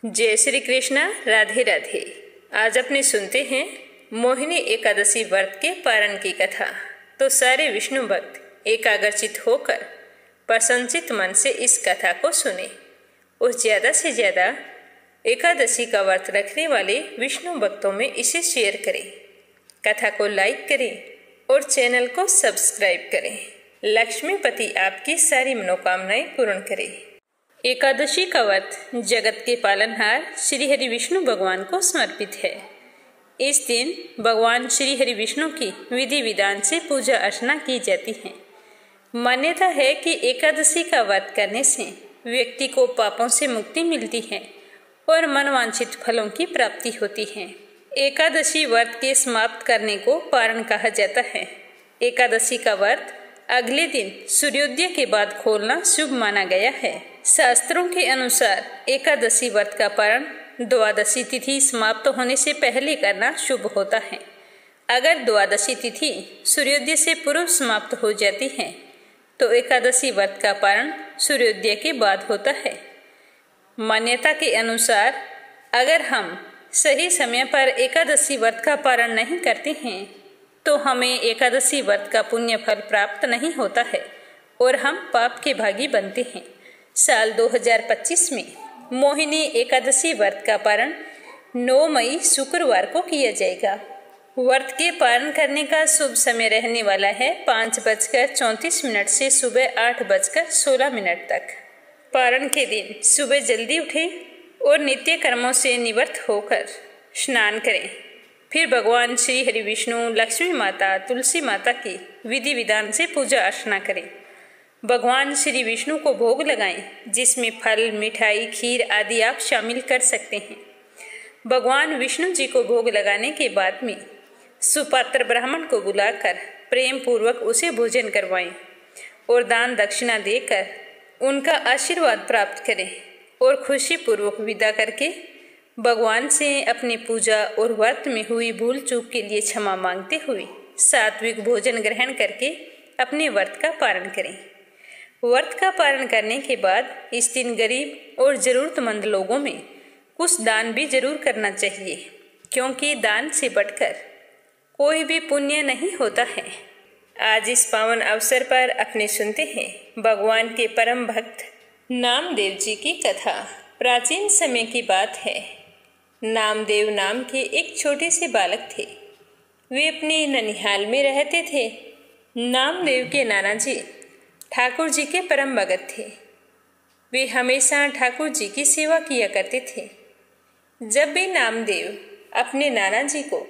जय श्री कृष्णा। राधे राधे। आज अपने सुनते हैं मोहिनी एकादशी व्रत के पारण की कथा। तो सारे विष्णु भक्त एकाग्रचित होकर प्रसन्नचित मन से इस कथा को सुने और ज़्यादा से ज़्यादा एकादशी का व्रत रखने वाले विष्णु भक्तों में इसे शेयर करें। कथा को लाइक करें और चैनल को सब्सक्राइब करें। लक्ष्मीपति आपकी सारी मनोकामनाएं पूर्ण करे। एकादशी का व्रत जगत के पालनहार श्री हरि विष्णु भगवान को समर्पित है। इस दिन भगवान श्री हरि विष्णु की विधि विधान से पूजा अर्चना की जाती है। मान्यता है कि एकादशी का व्रत करने से व्यक्ति को पापों से मुक्ति मिलती है और मनवांछित फलों की प्राप्ति होती है। एकादशी व्रत के समाप्त करने को पारण कहा जाता है। एकादशी का व्रत अगले दिन सूर्योदय के बाद खोलना शुभ माना गया है। शास्त्रों के अनुसार एकादशी व्रत का पारण द्वादशी तिथि समाप्त होने से पहले करना शुभ होता है। अगर द्वादशी तिथि सूर्योदय से पूर्व समाप्त हो जाती है तो एकादशी व्रत का पारण सूर्योदय के बाद होता है। मान्यता के अनुसार अगर हम सही समय पर एकादशी व्रत का पारण नहीं करते हैं तो हमें एकादशी व्रत का पुण्य फल प्राप्त नहीं होता है और हम पाप के भागी बनते हैं। साल 2025 में मोहिनी एकादशी व्रत का पारण 9 मई शुक्रवार को किया जाएगा। व्रत के पारण करने का शुभ समय रहने वाला है 5:34 से सुबह 8:16 तक। पारण के दिन सुबह जल्दी उठें और नित्य कर्मों से निवृत्त होकर स्नान करें। फिर भगवान श्री हरि विष्णु, लक्ष्मी माता, तुलसी माता की विधि विधान से पूजा अर्चना करें। भगवान श्री विष्णु को भोग लगाएं, जिसमें फल, मिठाई, खीर आदि आप शामिल कर सकते हैं। भगवान विष्णु जी को भोग लगाने के बाद में सुपात्र ब्राह्मण को बुलाकर प्रेम पूर्वक उसे भोजन करवाएं और दान दक्षिणा देकर उनका आशीर्वाद प्राप्त करें और खुशी पूर्वक विदा करके भगवान से अपनी पूजा और व्रत में हुई भूल चूक के लिए क्षमा मांगते हुए सात्विक भोजन ग्रहण करके अपने व्रत का पारण करें। व्रत का पारण करने के बाद इस दिन गरीब और जरूरतमंद लोगों में कुछ दान भी जरूर करना चाहिए, क्योंकि दान से बढ़कर कोई भी पुण्य नहीं होता है। आज इस पावन अवसर पर अपने सुनते हैं भगवान के परम भक्त नामदेव जी की कथा। प्राचीन समय की बात है। नामदेव नाम के एक छोटे से बालक थे। वे अपने ननिहाल में रहते थे। नामदेव के नाना जी ठाकुर जी के परम भगत थे। वे हमेशा ठाकुर जी की सेवा किया करते थे। जब भी नामदेव अपने नाना जी को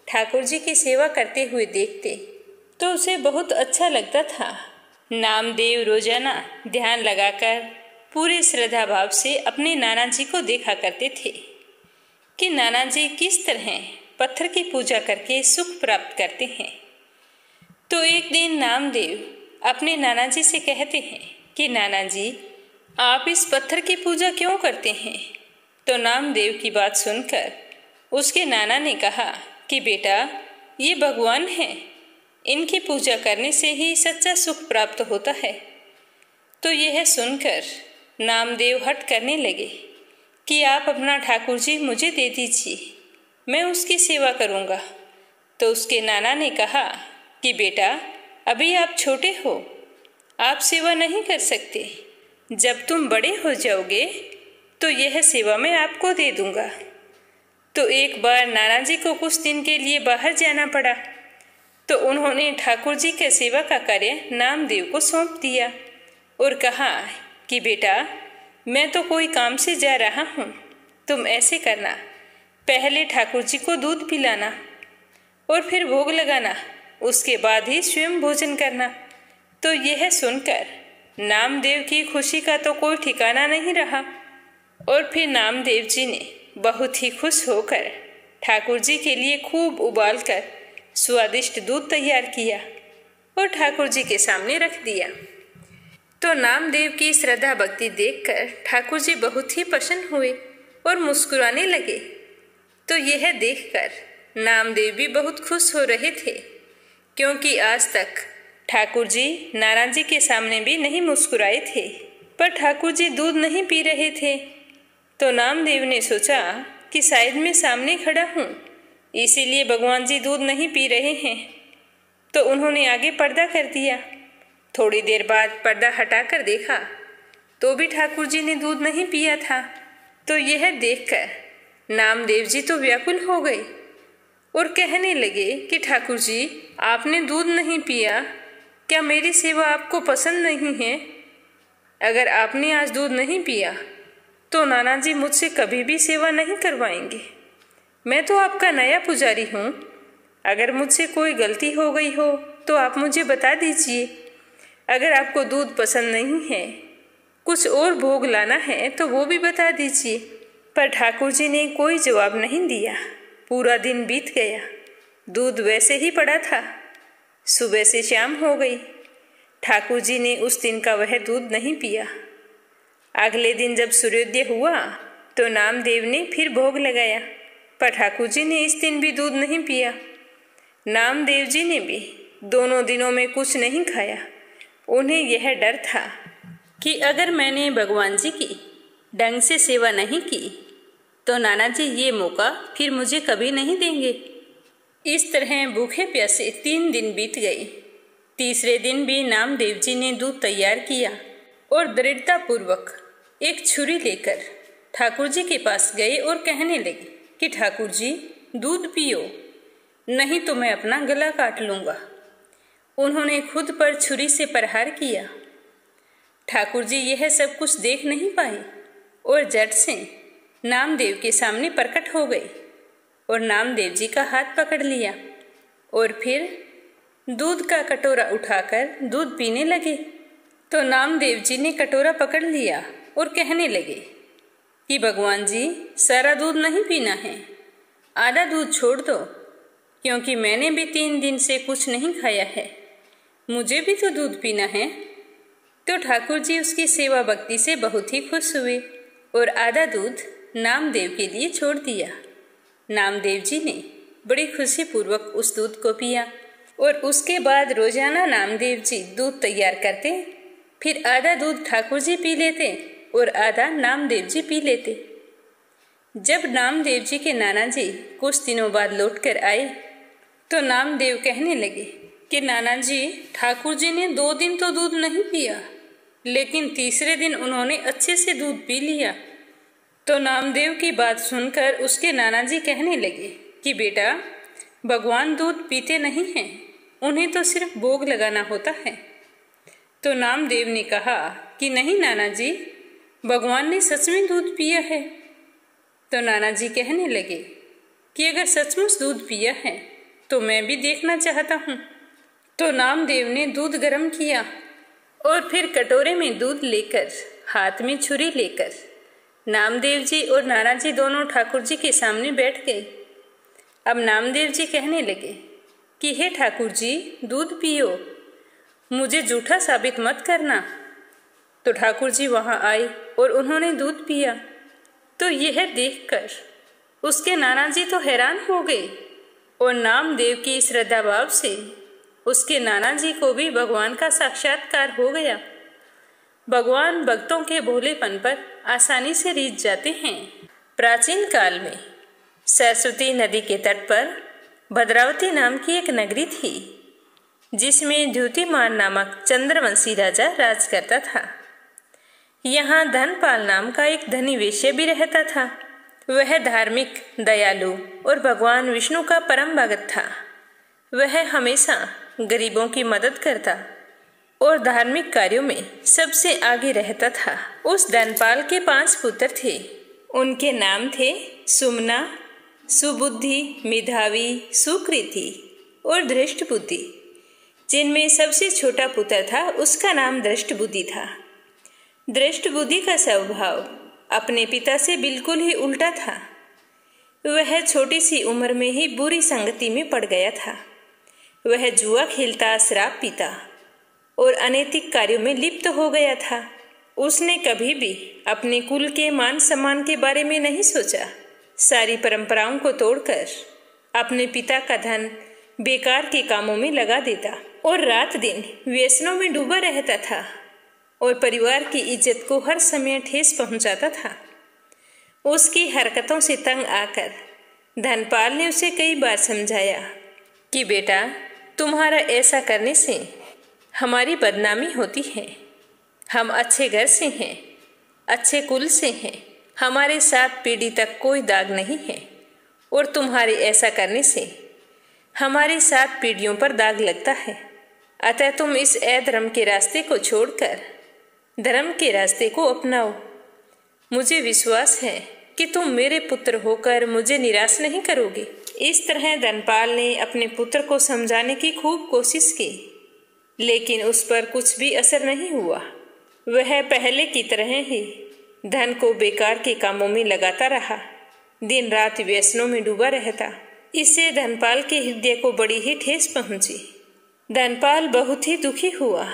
ठाकुर जी की सेवा करते हुए देखते तो उसे बहुत अच्छा लगता था। नामदेव रोजाना ध्यान लगाकर पूरे श्रद्धा भाव से अपने नाना जी को देखा करते थे कि नाना जी किस तरह पत्थर की पूजा करके सुख प्राप्त करते हैं। तो एक दिन नामदेव अपने नाना जी से कहते हैं कि नाना जी, आप इस पत्थर की पूजा क्यों करते हैं? तो नामदेव की बात सुनकर उसके नाना ने कहा कि बेटा, ये भगवान हैं, इनकी पूजा करने से ही सच्चा सुख प्राप्त होता है। तो यह सुनकर नामदेव हट करने लगे कि आप अपना ठाकुर जी मुझे दे दीजिए, मैं उसकी सेवा करूँगा। तो उसके नाना ने कहा कि बेटा, अभी आप छोटे हो, आप सेवा नहीं कर सकते। जब तुम बड़े हो जाओगे तो यह सेवा मैं आपको दे दूँगा। तो एक बार नाना जी को कुछ दिन के लिए बाहर जाना पड़ा। तो उन्होंने ठाकुर जी के सेवा का कार्य नामदेव को सौंप दिया और कहा कि बेटा, मैं तो कोई काम से जा रहा हूँ, तुम ऐसे करना, पहले ठाकुर जी को दूध पिलाना और फिर भोग लगाना, उसके बाद ही स्वयं भोजन करना। तो यह सुनकर नामदेव की खुशी का तो कोई ठिकाना नहीं रहा और फिर नामदेव जी ने बहुत ही खुश होकर ठाकुर जी के लिए खूब उबालकर स्वादिष्ट दूध तैयार किया और ठाकुर जी के सामने रख दिया। तो नामदेव की श्रद्धा भक्ति देखकर ठाकुर जी बहुत ही प्रसन्न हुए और मुस्कुराने लगे। तो यह देखकर नामदेव भी बहुत खुश हो रहे थे, क्योंकि आज तक ठाकुर जी नाना जी के सामने भी नहीं मुस्कुराए थे। पर ठाकुर जी दूध नहीं पी रहे थे। तो नामदेव ने सोचा कि शायद मैं सामने खड़ा हूँ, इसीलिए भगवान जी दूध नहीं पी रहे हैं। तो उन्होंने आगे पर्दा कर दिया। थोड़ी देर बाद पर्दा हटाकर देखा तो भी ठाकुर जी ने दूध नहीं पिया था। तो यह देखकर नामदेव जी तो व्याकुल हो गए और कहने लगे कि ठाकुर जी, आपने दूध नहीं पिया, क्या मेरी सेवा आपको पसंद नहीं है? अगर आपने आज दूध नहीं पिया तो नाना जी मुझसे कभी भी सेवा नहीं करवाएंगे। मैं तो आपका नया पुजारी हूँ। अगर मुझसे कोई गलती हो गई हो तो आप मुझे बता दीजिए। अगर आपको दूध पसंद नहीं है, कुछ और भोग लाना है तो वो भी बता दीजिए। पर ठाकुर जी ने कोई जवाब नहीं दिया। पूरा दिन बीत गया, दूध वैसे ही पड़ा था। सुबह से शाम हो गई, ठाकुर जी ने उस दिन का वह दूध नहीं पिया। अगले दिन जब सूर्योदय हुआ तो नामदेव ने फिर भोग लगाया, पर ठाकुर जी ने इस दिन भी दूध नहीं पिया। नामदेव जी ने भी दोनों दिनों में कुछ नहीं खाया। उन्हें यह डर था कि अगर मैंने भगवान जी की ढंग से सेवा नहीं की तो नाना जी ये मौका फिर मुझे कभी नहीं देंगे। इस तरह भूखे प्यासे 3 दिन बीत गए। तीसरे दिन भी नामदेव जी ने दूध तैयार किया और दृढ़तापूर्वक एक छुरी लेकर ठाकुर जी के पास गए और कहने लगे कि ठाकुर जी, दूध पियो, नहीं तो मैं अपना गला काट लूँगा। उन्होंने खुद पर छुरी से प्रहार किया। ठाकुर जी यह सब कुछ देख नहीं पाए और झट से नामदेव के सामने प्रकट हो गए और नामदेव जी का हाथ पकड़ लिया और फिर दूध का कटोरा उठाकर दूध पीने लगे। तो नामदेव जी ने कटोरा पकड़ लिया और कहने लगे कि भगवान जी, सारा दूध नहीं पीना है, आधा दूध छोड़ दो, क्योंकि मैंने भी 3 दिन से कुछ नहीं खाया है, मुझे भी तो दूध पीना है। तो ठाकुर जी उसकी सेवा भक्ति से बहुत ही खुश हुए और आधा दूध नामदेव के लिए छोड़ दिया। नामदेव जी ने बड़ी खुशी पूर्वक उस दूध को पिया और उसके बाद रोजाना नामदेव जी दूध तैयार करते, फिर आधा दूध ठाकुर जी पी लेते और आधा नामदेव जी पी लेते। जब नामदेव जी के नाना जी कुछ दिनों बाद लौटकर आए तो नामदेव कहने लगे कि नाना जी, ठाकुर जी ने 2 दिन तो दूध नहीं पिया, लेकिन तीसरे दिन उन्होंने अच्छे से दूध पी लिया। तो नामदेव की बात सुनकर उसके नाना जी कहने लगे कि बेटा, भगवान दूध पीते नहीं हैं, उन्हें तो सिर्फ भोग लगाना होता है। तो नामदेव ने कहा कि नहीं नाना जी, भगवान ने सच में दूध पिया है। तो नाना जी कहने लगे कि अगर सचमुच दूध पिया है तो मैं भी देखना चाहता हूँ। तो नामदेव ने दूध गर्म किया और फिर कटोरे में दूध लेकर, हाथ में छुरी लेकर नामदेव जी और नाना जी दोनों ठाकुर जी के सामने बैठ गए। अब नामदेव जी कहने लगे कि हे ठाकुर जी, दूध पियो, मुझे झूठा साबित मत करना। तो ठाकुर जी वहाँ आए और उन्होंने दूध पिया। तो यह देखकर उसके नाना जी तो हैरान हो गए और नामदेव की श्रद्धा भाव से उसके नाना जी को भी भगवान का साक्षात्कार हो गया। भगवान भक्तों के भोलेपन पर आसानी से रीझ जाते हैं। प्राचीन काल में सरस्वती नदी के तट पर भद्रावती नाम की एक नगरी थी, जिसमें द्युतिमान नामक चंद्रवंशी राजा राज करता था। यहाँ धनपाल नाम का एक धनी वेश्य भी रहता था। वह धार्मिक, दयालु और भगवान विष्णु का परम भगत था। वह हमेशा गरीबों की मदद करता और धार्मिक कार्यों में सबसे आगे रहता था। उस धनपाल के 5 पुत्र थे। उनके नाम थे सुमना, सुबुद्धि, मेधावी, सुकृति और धृष्टबुद्धि। जिनमें सबसे छोटा पुत्र था, उसका नाम धृष्टबुद्धि था। धृष्टबुद्धि का स्वभाव अपने पिता से बिल्कुल ही उल्टा था। वह छोटी सी उम्र में ही बुरी संगति में पड़ गया था। वह जुआ खेलता, शराब पीता और अनैतिक कार्यों में लिप्त हो गया था। उसने कभी भी अपने कुल के मान सम्मान के बारे में नहीं सोचा। सारी परंपराओं को तोड़कर अपने पिता का धन बेकार के कामों में लगा देता और रात दिन व्यसनों में डूबा रहता था और परिवार की इज्जत को हर समय ठेस पहुंचाता था। उसकी हरकतों से तंग आकर धनपाल ने उसे कई बार समझाया कि बेटा, तुम्हारा ऐसा करने से हमारी बदनामी होती है। हम अच्छे घर से हैं, अच्छे कुल से हैं, हमारे 7 पीढ़ी तक कोई दाग नहीं है, और तुम्हारे ऐसा करने से हमारी 7 पीढ़ियों पर दाग लगता है। अतः तुम इस अधर्म के रास्ते को छोड़कर धर्म के रास्ते को अपनाओ। मुझे विश्वास है कि तुम मेरे पुत्र होकर मुझे निराश नहीं करोगे। इस तरह धनपाल ने अपने पुत्र को समझाने की खूब कोशिश की, लेकिन उस पर कुछ भी असर नहीं हुआ। वह पहले की तरह ही धन को बेकार के कामों में लगाता रहा, दिन रात व्यसनों में डूबा रहता। इससे धनपाल के हृदय को बड़ी ही ठेस पहुंची। धनपाल बहुत ही दुखी हुआ।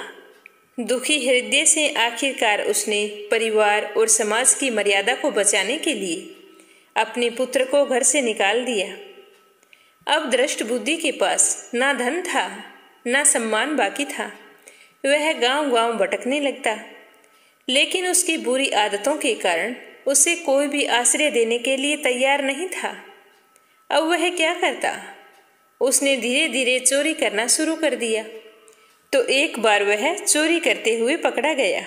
दुखी हृदय से आखिरकार उसने परिवार और समाज की मर्यादा को बचाने के लिए अपने पुत्र को घर से निकाल दिया। अब दृष्ट बुद्धि के पास ना धन था, ना सम्मान बाकी था। वह गांव-गांव भटकने लगता, लेकिन उसकी बुरी आदतों के कारण उसे कोई भी आश्रय देने के लिए तैयार नहीं था। अब वह क्या करता? उसने धीरे धीरे चोरी करना शुरू कर दिया। तो एक बार वह चोरी करते हुए पकड़ा गया,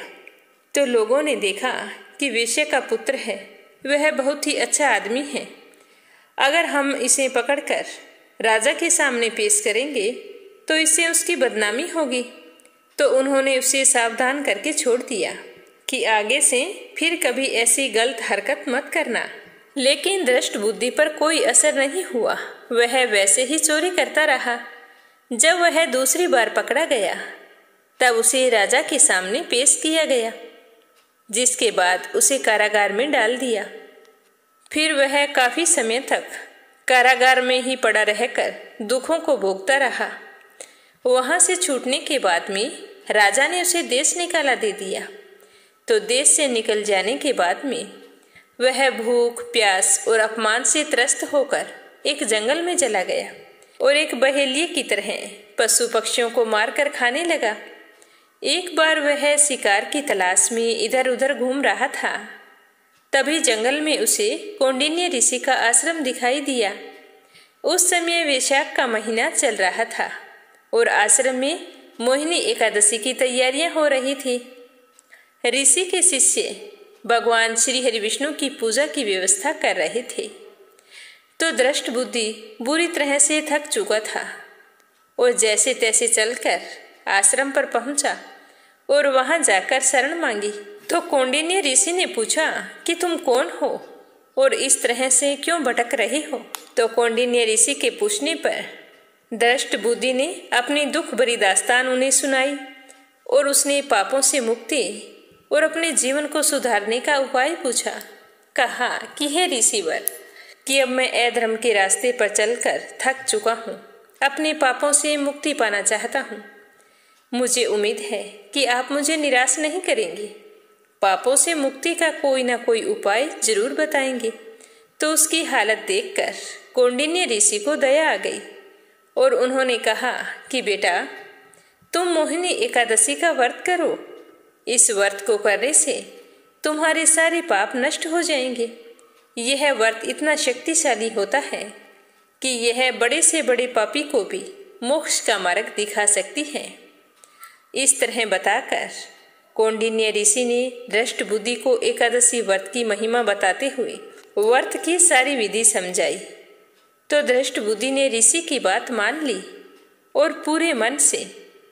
तो लोगों ने देखा कि वेश्या का पुत्र है, वह बहुत ही अच्छा आदमी है। अगर हम इसे पकड़कर राजा के सामने पेश करेंगे तो इससे उसकी बदनामी होगी। तो उन्होंने उसे सावधान करके छोड़ दिया कि आगे से फिर कभी ऐसी गलत हरकत मत करना। लेकिन दृष्ट बुद्धि पर कोई असर नहीं हुआ। वह वैसे ही चोरी करता रहा। जब वह दूसरी बार पकड़ा गया तब उसे राजा के सामने पेश किया गया, जिसके बाद उसे कारागार में डाल दिया। फिर वह काफी समय तक कारागार में ही पड़ा रहकर दुखों को भोगता रहा। वहां से छूटने के बाद में राजा ने उसे देश निकाला दे दिया। तो देश से निकल जाने के बाद में वह भूख, प्यास और अपमान से त्रस्त होकर एक जंगल में चला गया और एक बहेलिये की तरह पशु पक्षियों को मारकर खाने लगा। एक बार वह शिकार की तलाश में इधर उधर घूम रहा था। तभी जंगल में उसे कौंडिन्य ऋषि का आश्रम दिखाई दिया। उस समय वैशाख का महीना चल रहा था और आश्रम में मोहिनी एकादशी की तैयारियां हो रही थी। ऋषि के शिष्य भगवान श्री हरि विष्णु की पूजा की व्यवस्था कर रहे थे। तो दृष्ट बुद्धि बुरी तरह से थक चुका था और जैसे तैसे चलकर आश्रम पर पहुंचा और वहां जाकर शरण मांगी। तो कौंडिन्य ऋषि ने पूछा कि तुम कौन हो और इस तरह से क्यों भटक रहे हो? तो कौंडिन्य ऋषि के पूछने पर दृष्ट बुद्धि ने अपनी दुख भरी दास्तान उन्हें सुनाई और उसने पापों से मुक्ति और अपने जीवन को सुधारने का उपाय पूछा। कहा कि हे ऋषिवर, कि अब मैं अधर्म के रास्ते पर चलकर थक चुका हूँ, अपने पापों से मुक्ति पाना चाहता हूँ। मुझे उम्मीद है कि आप मुझे निराश नहीं करेंगे, पापों से मुक्ति का कोई ना कोई उपाय जरूर बताएंगे। तो उसकी हालत देखकर कौंडिन्य ऋषि को दया आ गई और उन्होंने कहा कि बेटा, तुम मोहिनी एकादशी का व्रत करो। इस व्रत को करने से तुम्हारे सारे पाप नष्ट हो जाएंगे। यह व्रत इतना शक्तिशाली होता है कि यह बड़े से बड़े पापी को भी मोक्ष का मार्ग दिखा सकती है। इस तरह बताकर कौंडिन्य ऋषि ने दृष्ट बुद्धि को एकादशी व्रत की महिमा बताते हुए व्रत की सारी विधि समझाई। तो दृष्ट बुद्धि ने ऋषि की बात मान ली और पूरे मन से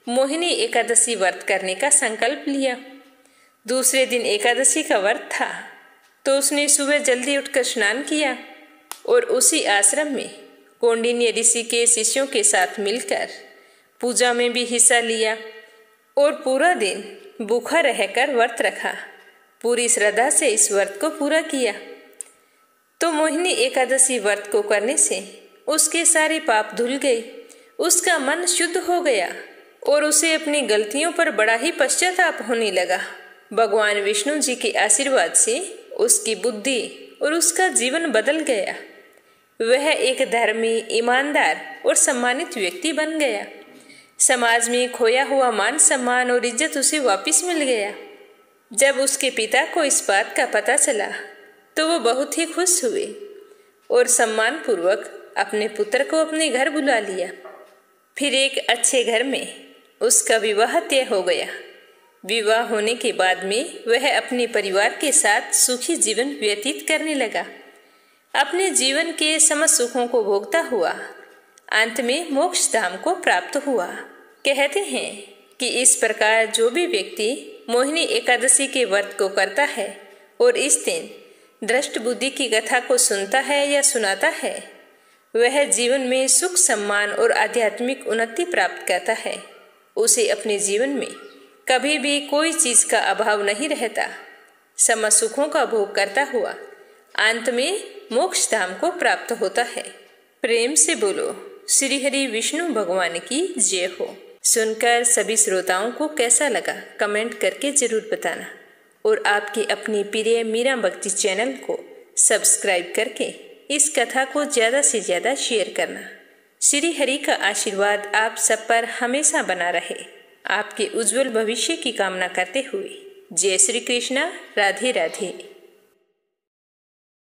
मोहिनी एकादशी व्रत करने का संकल्प लिया। दूसरे दिन एकादशी का व्रत था, तो उसने सुबह जल्दी उठकर स्नान किया और उसी आश्रम में कौंडिन्य ऋषि के शिष्यों के साथ मिलकर पूजा में भी हिस्सा लिया और पूरा दिन भूखा रहकर व्रत रखा। पूरी श्रद्धा से इस व्रत को पूरा किया। तो मोहिनी एकादशी व्रत को करने से उसके सारे पाप धुल गए, उसका मन शुद्ध हो गया और उसे अपनी गलतियों पर बड़ा ही पश्चाताप होने लगा। भगवान विष्णु जी के आशीर्वाद से उसकी बुद्धि और उसका जीवन बदल गया। वह एक धर्मी, ईमानदार और सम्मानित व्यक्ति बन गया। समाज में खोया हुआ मान सम्मान और इज्जत उसे वापस मिल गया। जब उसके पिता को इस बात का पता चला तो वो बहुत ही खुश हुए और सम्मानपूर्वक अपने पुत्र को अपने घर बुला लिया। फिर एक अच्छे घर में उसका विवाह तय हो गया। विवाह होने के बाद में वह अपने परिवार के साथ सुखी जीवन व्यतीत करने लगा। अपने जीवन के समस्त सुखों को भोगता हुआ अंत में मोक्ष धाम को प्राप्त हुआ। कहते हैं कि इस प्रकार जो भी व्यक्ति मोहिनी एकादशी के व्रत को करता है और इस दिन दृष्ट बुद्धि की कथा को सुनता है या सुनाता है, वह जीवन में सुख, सम्मान और आध्यात्मिक उन्नति प्राप्त करता है। उसे अपने जीवन में कभी भी कोई चीज का अभाव नहीं रहता। समस्त सुखों का भोग करता हुआ अंत में मोक्ष धाम को प्राप्त होता है। प्रेम से बोलो श्री हरि विष्णु भगवान की जय हो। सुनकर सभी श्रोताओं को कैसा लगा कमेंट करके जरूर बताना और आपकी अपनी प्रिय मीरा भक्ति चैनल को सब्सक्राइब करके इस कथा को ज़्यादा से ज़्यादा शेयर करना। श्री हरि का आशीर्वाद आप सब पर हमेशा बना रहे। आपके उज्जवल भविष्य की कामना करते हुए जय श्री कृष्णा। राधे राधे।